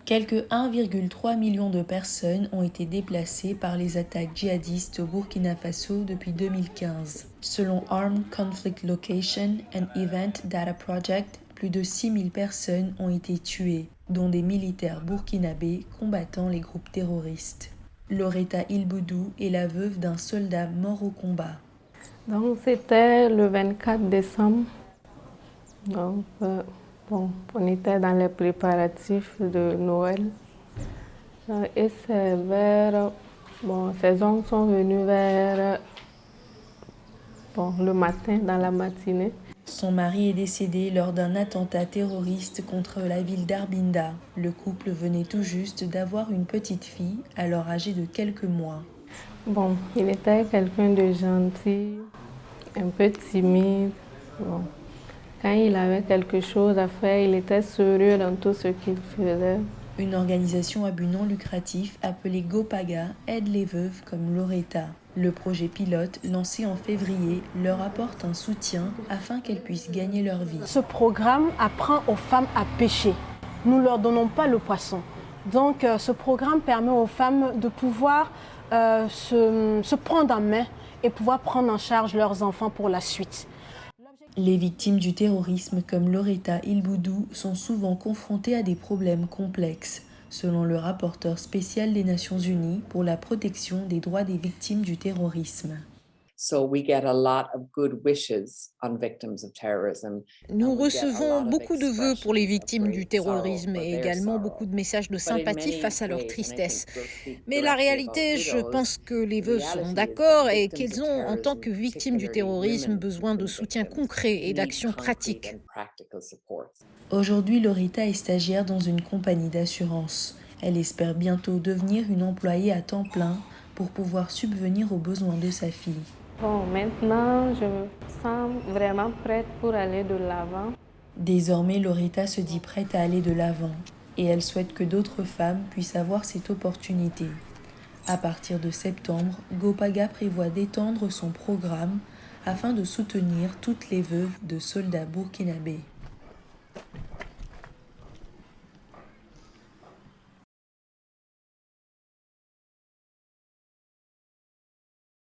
Quelque 1,3 million de personnes ont été déplacées par les attaques djihadistes au Burkina Faso depuis 2015. Selon Armed Conflict Location and Event Data Project, plus de 6000 personnes ont été tuées, dont des militaires burkinabés combattant les groupes terroristes. Loretta Ilboudou est la veuve d'un soldat mort au combat. Donc c'était le 24 décembre. Donc on était dans les préparatifs de Noël. Et c'est ces hommes sont venus vers le matin, dans la matinée. Son mari est décédé lors d'un attentat terroriste contre la ville d'Arbinda. Le couple venait tout juste d'avoir une petite fille, alors âgée de quelques mois. Il était quelqu'un de gentil, un peu timide. Quand il avait quelque chose à faire, il était sérieux dans tout ce qu'il faisait. Une organisation à but non lucratif appelée Gopaga aide les veuves comme Loretta. Le projet pilote, lancé en février, leur apporte un soutien afin qu'elles puissent gagner leur vie. Ce programme apprend aux femmes à pêcher. Nous ne leur donnons pas le poisson. Donc ce programme permet aux femmes de pouvoir se prendre en main et pouvoir prendre en charge leurs enfants pour la suite. Les victimes du terrorisme comme Loretta Ilboudou sont souvent confrontées à des problèmes complexes, selon le rapporteur spécial des Nations Unies pour la protection des droits des victimes du terrorisme. Nous recevons beaucoup de vœux pour les victimes du terrorisme et également beaucoup de messages de sympathie face à leur tristesse. Mais la réalité, je pense que les vœux sont d'accord et qu'elles ont, en tant que victimes du terrorisme, besoin de soutien concret et d'actions pratiques. Aujourd'hui, Loretta est stagiaire dans une compagnie d'assurance. Elle espère bientôt devenir une employée à temps plein pour pouvoir subvenir aux besoins de sa fille. Maintenant, je me sens vraiment prête pour aller de l'avant. Désormais, Loretta se dit prête à aller de l'avant et elle souhaite que d'autres femmes puissent avoir cette opportunité. À partir de septembre, Gopaga prévoit d'étendre son programme afin de soutenir toutes les veuves de soldats burkinabés.